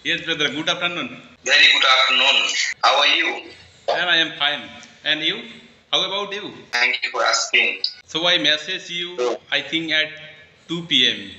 Yes, brother. Good afternoon. Very good afternoon. How are you? And I am fine. And you? How about you? Thank you for asking. So I messaged you, I think at 2 p.m.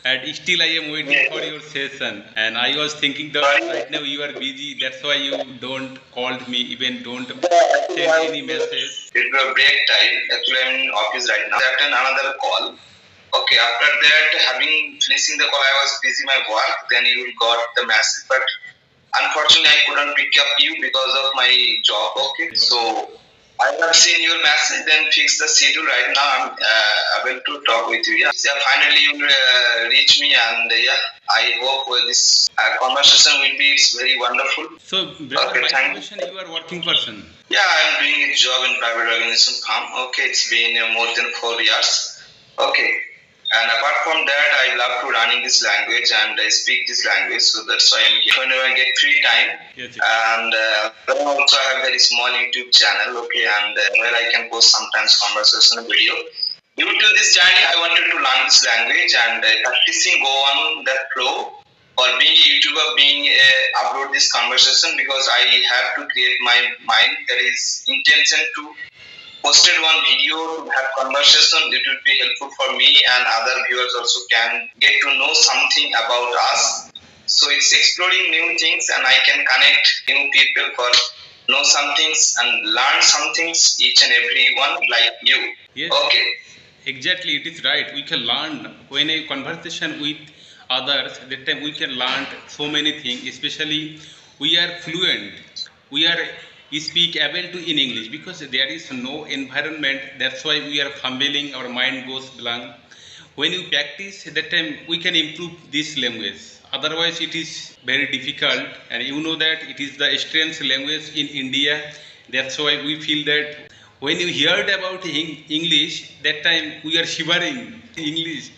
And still I am waiting Yes. for your session. And I was thinking that Sorry. right now you are busy. That's why you don't called me, even don't Actually, send any message. It's a break time. Actually, I'm in office right now. I attend another call. Okay, after that, having finishing the call, I was busy my work. Then you got the message, but unfortunately, I couldn't pick up you because of my job. Okay, so I have seen your message. Then fix the schedule. Right now, I'm able to talk with you. Yeah, finally you reach me, and yeah, I hope this conversation will be very wonderful. So, brother, Okay, my thank you. question, you are working person. Yeah, I'm doing a job in private organization farm. Okay, it's been more than 4 years. Okay, and apart from that, I love to learning this language and I speak this language, so that's why I'm here. Whenever I get free time, Yes, and then also I have very small YouTube channel. Okay, and where I can post sometimes conversation video. Due to this journey, I wanted to learn this language and practicing go on that flow or being a YouTuber, being upload this conversation because I have to create my mind. There is intention to posted one video to have conversation. It would be helpful for me and other viewers also can get to know something about us. So it's exploring new things and I can connect new people for know some things and learn some things each and every one like you. yes. Okay. Exactly, it is right. We can learn when a conversation with others. That time we can learn so many things. Especially, we are fluent. We are speak able to in English because there is no environment. That's why we are fumbling. Our mind goes blank. When you practice, that time we can improve this language. Otherwise, it is very difficult. And you know that it is the strange language in India. That's why we feel that when you heard about English, that time we are shivering English.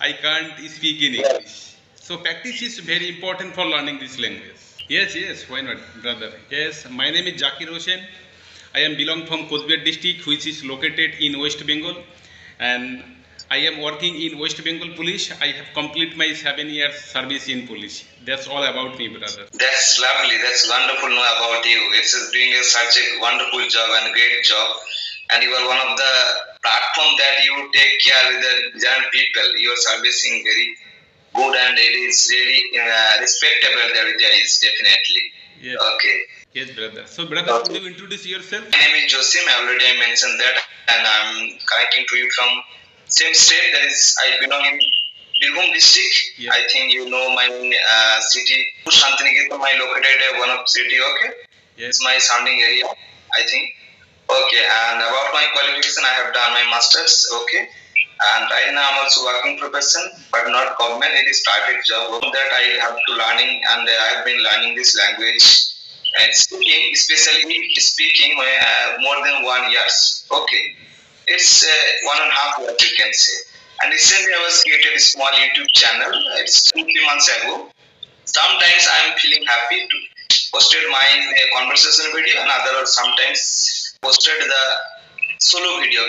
I can't speak in English. So practice is very important for learning this language. Yes, yes, why not, brother? Yes, my name is Zakir Hossain. I am belong from Kosbir district, which is located in West Bengal, and I am working in West Bengal Police. I have completed my 7 years service in police. That's all about me, brother. That's lovely. That's wonderful to know about you. It's doing such a wonderful job and great job. And you are one of the platform that you take care with the general people. You are servicing very good and it is really respectable. There is definitely. Yes. Okay. Yes, brother. So, brother, could you introduce yourself? My name is Jasim. Already I mentioned that, and I'm connecting to you from same state. That is, I belong in Birbhum district. Yeah. I think you know my city. Shantiniketan, my located one of city. Okay, Yes. it's my surrounding area. I think. Okay, and about my qualification, I have done my masters. Okay, and right now I'm also working profession, but not government. It is private job. That I have to learning, and I have been learning this language and speaking, especially speaking more than 1 years. Okay, it's 1.5 years you can say. And recently I was created a small YouTube channel. It's 2-3 months ago. Sometimes I am feeling happy to posted my conversation video, and other sometimes posted the solo video.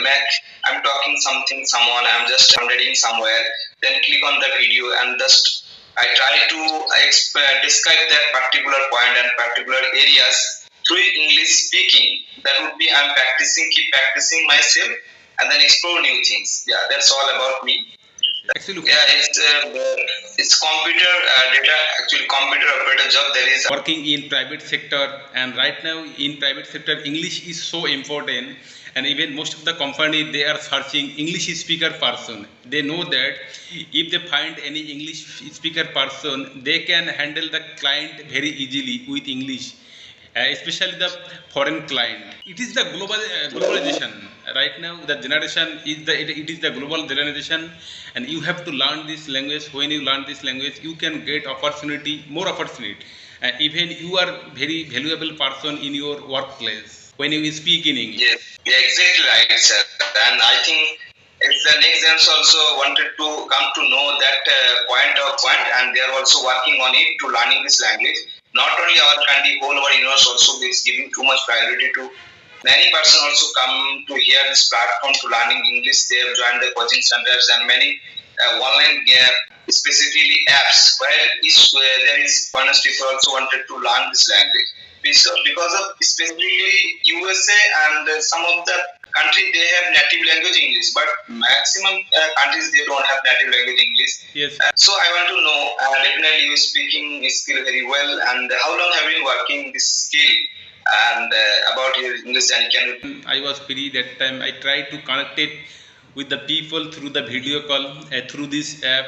I'm talking something, someone. I'm just reading somewhere. Then click on the video and just I try to describe that particular point and particular areas through English speaking. That would be I'm practicing, keep practicing myself, and then explore new things. Yeah, that's all about me. Actually, Yeah, it's computer data. Actually, computer operator job. There is working in private sector, and right now in private sector, English is so important. And even most of the company they are searching English speaker person. They know that if they find any English speaker person, they can handle the client very easily with English. Especially the foreign client. It is the globalization. Right now, the generation is it is the global generation, and you have to learn this language. When you learn this language, you can get opportunity, more opportunity. Even you are very valuable person in your workplace when you speak in English. yes, yeah, exactly right, sir. And I think if the next generation also wanted to come to know that point, and they are also working on it to learning this language. Not only our country, whole our universe also is giving too much priority to many persons also come to hear this platform to learning English. They have joined the coaching centers and many online specifically apps where there is honest people also wanted to learn this language. Because of specifically USA and some of the country they have native language English, but maximum countries they don't have native language English. Yes. So I want to know, definitely you speaking skill very well, and how long have you been working this skill? And about your English journey, can you? I was free that time. I tried to connect it with the people through the video call through this app.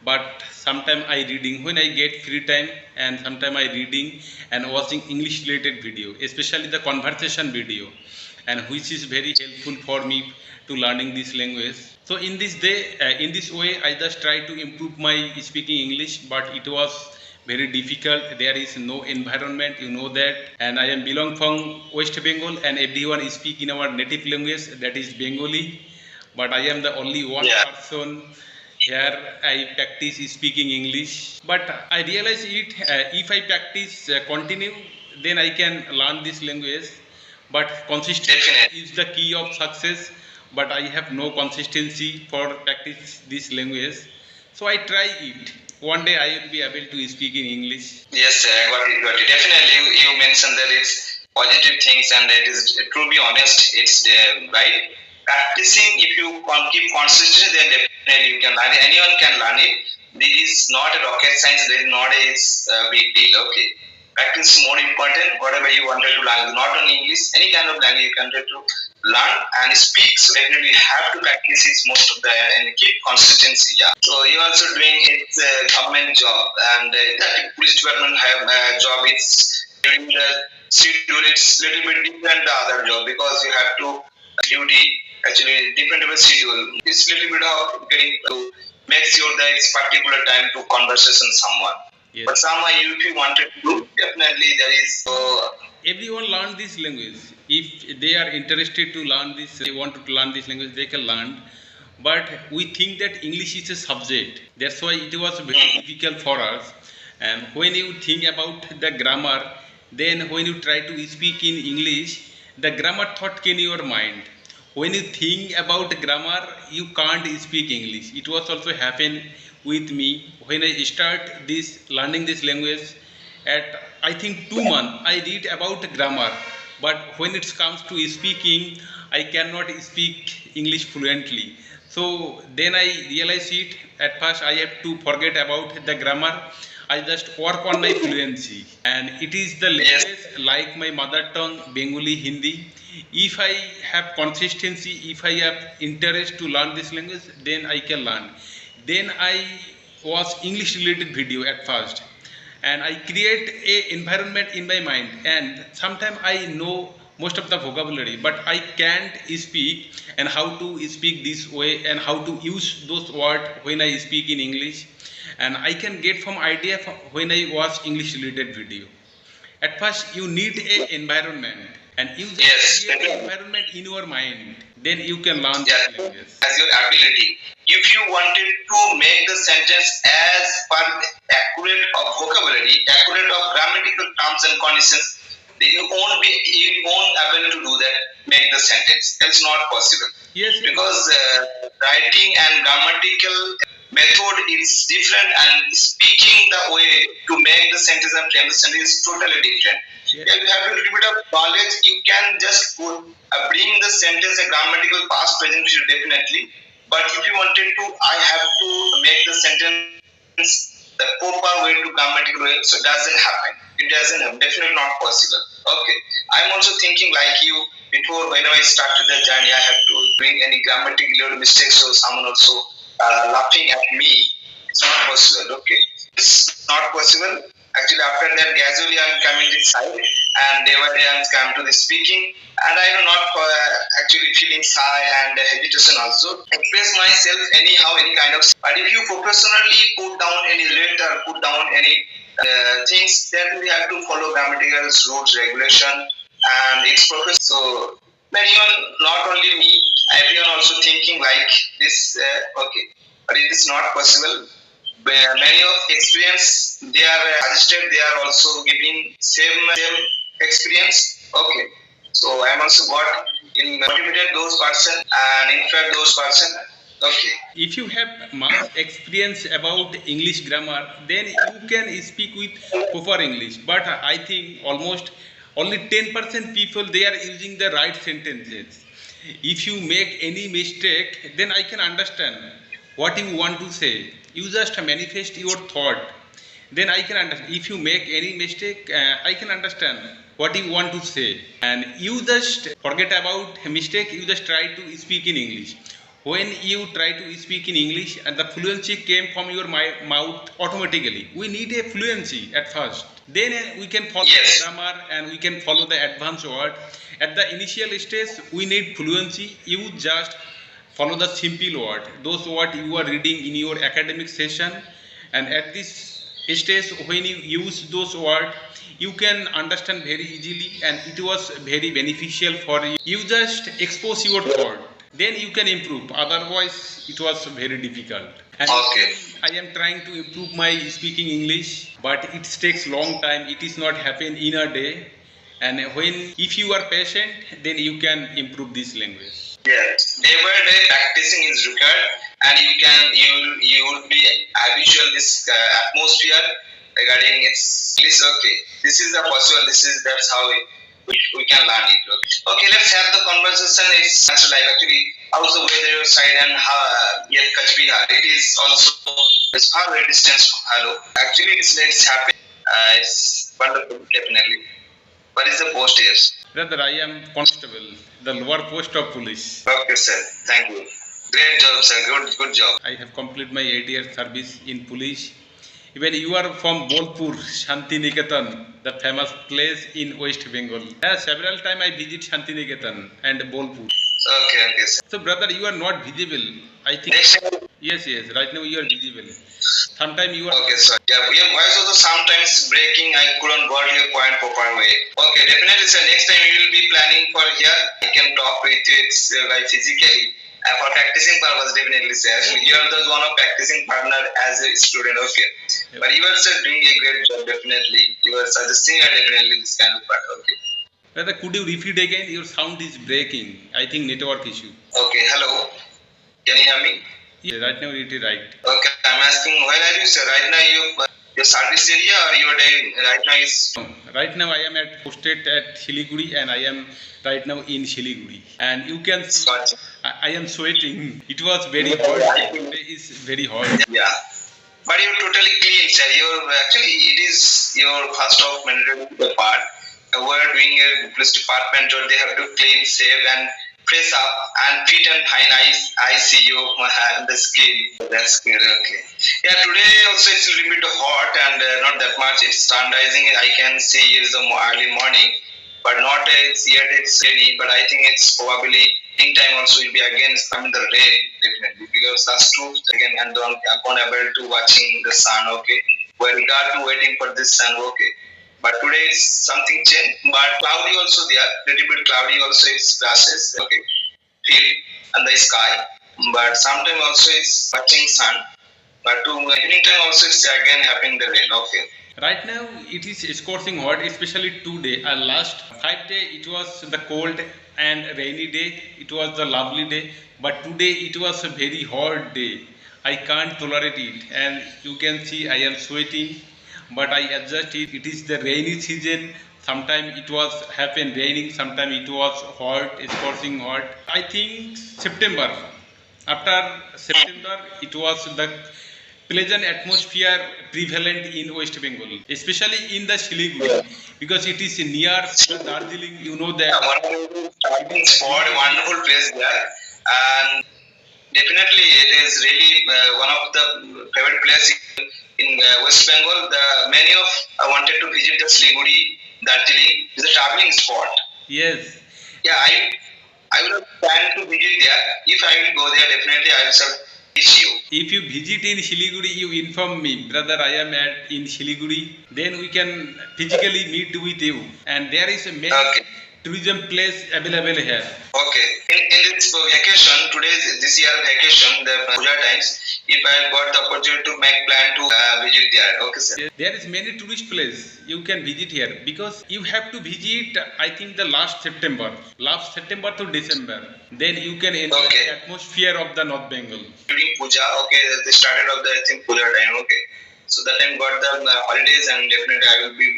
But sometime I reading when I get free time, and sometime I reading and watching English related video, especially the conversation video, and which is very helpful for me to learning this language. So in this way, I just try to improve my speaking English, but it was very difficult. There is no environment, you know that, and I am belong from West Bengal, and everyone speak in our native language, that is Bengali, but I am the only one person here I practice speaking English. But I realize it if I practice continue, then I can learn this language. But consistency is the key of success. But I have no consistency for practice this language. So I try it. One day I will be able to speak in English. Yes, got it. Definitely, you mentioned that it's positive things, and it is to be honest, it's right. Practicing, if you keep consistent, then definitely you can learn it. Anyone can learn it. This is not a rocket science. This is not a big deal. Okay, practice is more important. Whatever you wanted to learn, not only English, any kind of language you wanted to learn and speak. So definitely have to practice it most of the and keep consistency. Yeah. So you also doing it's a government job, and that police department have job. It's during the schedule. It's little bit different the other job because you have to duty actually different schedule. It's little bit of getting to make sure that it's particular time to conversation someone. Yes. But somehow if you wanted to do, definitely there is. Everyone learn this language. If they are interested to learn this, they want to learn this language, they can learn. But we think that English is a subject. That's why it was very difficult for us. And when you think about the grammar, then when you try to speak in English, the grammar thought came in your mind. When you think about grammar, you can't speak English. It was also happen with me when I start this learning this language. At I think 2 months, I read about grammar, but when it comes to speaking, I cannot speak English fluently. So then I realize it. At first, I have to forget about the grammar. I just work on my fluency, and it is the language like my mother tongue, Bengali, Hindi. If I have consistency, if I have interest to learn this language, then I can learn. Then I watch English related video at first, and I create a environment in my mind, and sometimes I know most of the vocabulary, but I can't speak and how to speak this way and how to use those words when I speak in English. And I can get from idea from when I watch English related video. At first you need a environment, and you just create an environment in your mind, then you can learn this language. As your ability. If you wanted to make the sentence as per accurate of vocabulary, accurate of grammatical terms and conditions, then you won't able to do that, make the sentence. That's not possible. Yes. Because writing and grammatical method is different, and speaking the way to make the sentence and frame the sentence is totally different. Yeah. If you have a little bit of knowledge, you can just bring the sentence a grammatical past present future definitely. But if you wanted to, I have to make the sentence the proper way to grammatical way, so it doesn't happen. It doesn't happen. Definitely not possible. Okay. I'm also thinking like you, before whenever I started the journey, I have to bring any grammatical mistakes, so someone also laughing at me. It's not possible. Okay. It's not possible. Actually, after that, gradually I'm coming this side, and day by day I'm come to the speaking, and I do not actually feeling shy and hesitation also. Express myself anyhow, any kind of. But if you professionally put down any letter, put down any things, then we have to follow grammatical rules, regulation, and it's professional. So anyone, not only me, everyone also thinking like this. Okay, but it is not possible. Many of experience they are suggested, they are also giving same experience. Okay, so I am also got in motivated those person, and in fact those person Okay. If you have much experience about English grammar, then you can speak with proper English. But I think almost only 10% people they are using the right sentences. If you make any mistake, then I can understand what you want to say. You just manifest your thought. Then I can understand. If you make any mistake, I can understand what you want to say. And you just forget about mistake. You just try to speak in English. When you try to speak in English and the fluency came from your mouth automatically. We need a fluency at first. Then we can follow the grammar and we can follow the advanced word. At the initial stage, we need fluency. You just follow the simple word. Those words you are reading in your academic session, and at this stage when you use those words, you can understand very easily, and it was very beneficial for you. You just expose your thought, then you can improve. Otherwise, it was very difficult. And Okay. I am trying to improve my speaking English, but it takes long time. It is not happen in a day. And when if you are patient, then you can improve this language. Yes, day by day practicing is required, and you will be habitual this atmosphere regarding its list. Okay, this is the possible. That's how we can learn it. Okay, let's have the conversation. It's like actually how's the weather your side and how yet Kach Bihar. It is also it's far away distance. Hello, actually it's happening. It's wonderful, definitely. What is the post here? Brother, I am constable, the lower post of police. Okay, sir. Thank you. Great job, sir. Good job. I have completed my 8 year service in police. Even you are from Bolpur, Shantiniketan, the famous place in West Bengal. Several times I visit Shantiniketan and Bolpur. Okay, sir. So, brother, you are not visible. I think. Next time. Yes. Right now you are visible. Sometimes you are. Okay, sir. Yeah, your voice also sometimes breaking. I couldn't got your point proper way. Okay, definitely, sir. Next time you will be planning for here. I can talk with you. It's like physically. For practicing purpose, definitely, sir. You are the one of practicing partner as a student. Okay. But you are, sir, doing a great job. Definitely, you are suggesting definitely this kind of part. Okay. Brother, could you repeat again? Your sound is breaking. I think network issue. Okay. Hello. Can you hear me? Yeah, right now it is right. Okay, I'm asking where are you, sir? Right now your service area or your day right now is. Right now I am posted at Siliguri, and I am right now in Siliguri. And you can see I am sweating. It was very hot. Today is very hot. Yeah. But you're totally clean, sir. You're actually it is your first of mandatory part. We're doing a police department job. They have to clean, save, and press up and fit and fine I see you the skin. That's good. Okay. Yeah. Today also it's a little bit hot and not that much. It's sun rising. I can see it's the early morning, but not it's yet. It's rainy. But I think it's probably in time also will be again coming the rain definitely because that's true again and don't able to watching the sun. Okay. With regard to waiting for this sun. Okay. But today is something changed, but cloudy also there, little bit cloudy also it's glasses, okay, feel and the sky, but sometimes also it's touching sun, but to evening time also it's again happening the rain, okay. Right now it is scorching hot, especially today. Last 5 days it was the cold and rainy day. It was the lovely day, but today it was a very hot day. I can't tolerate it, and you can see I am sweating. But I adjust it. It is the rainy season. Sometimes it was happen raining. Sometimes it was hot, scorching hot. I think September. After September, it was the pleasant atmosphere prevalent in West Bengal, especially in the Siliguri, because it is near Darjeeling. You know that. Yeah, wonderful starting spot, wonderful place there, and definitely it is really one of the favorite places in West Bengal. Many of wanted to visit the Siliguri, Darjeeling is a traveling spot. Yes. Yeah, I will plan to visit there. If I will go there, definitely I will teach you. If you visit in Siliguri, you inform me, brother. I am in Siliguri. Then we can physically meet with you. And there is a tourism place available here. Okay. In this vacation, this year vacation, the Puja times, if I got the opportunity to make plan to visit there. Okay, sir. There is many tourist place you can visit here because you have to visit I think the last September to December. Then you can enjoy Okay. the atmosphere of the North Bengal. During Puja, okay, they started of the I think Puja time. Okay, so that time got the holidays and definitely I will be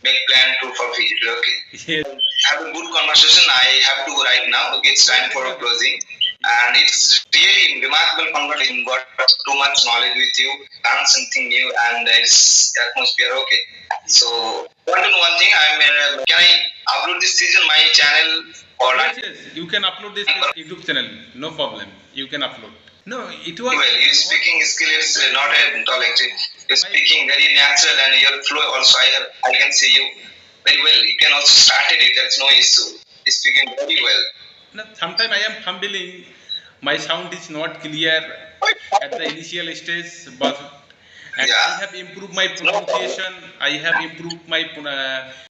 make plan to for visit. Okay. Yes. Have a good conversation. I have to go right now. Okay, it's time for closing. And it's really remarkable conversation. Got too much knowledge with you, learn something new, and it's atmosphere. Okay. So, want to know one thing? Can I upload this season my channel or not? Yes, yes, you can upload this YouTube channel. No problem. You can upload. No, it was. Well, your speaking skill is not a knowledge. You're speaking very natural and your flow also. I can see you very well. You can also start it. That's no issue. You're speaking very well. No, sometimes I am fumbling. My sound is not clear at the initial stage, but and Yeah. I have improved my pronunciation. I have improved my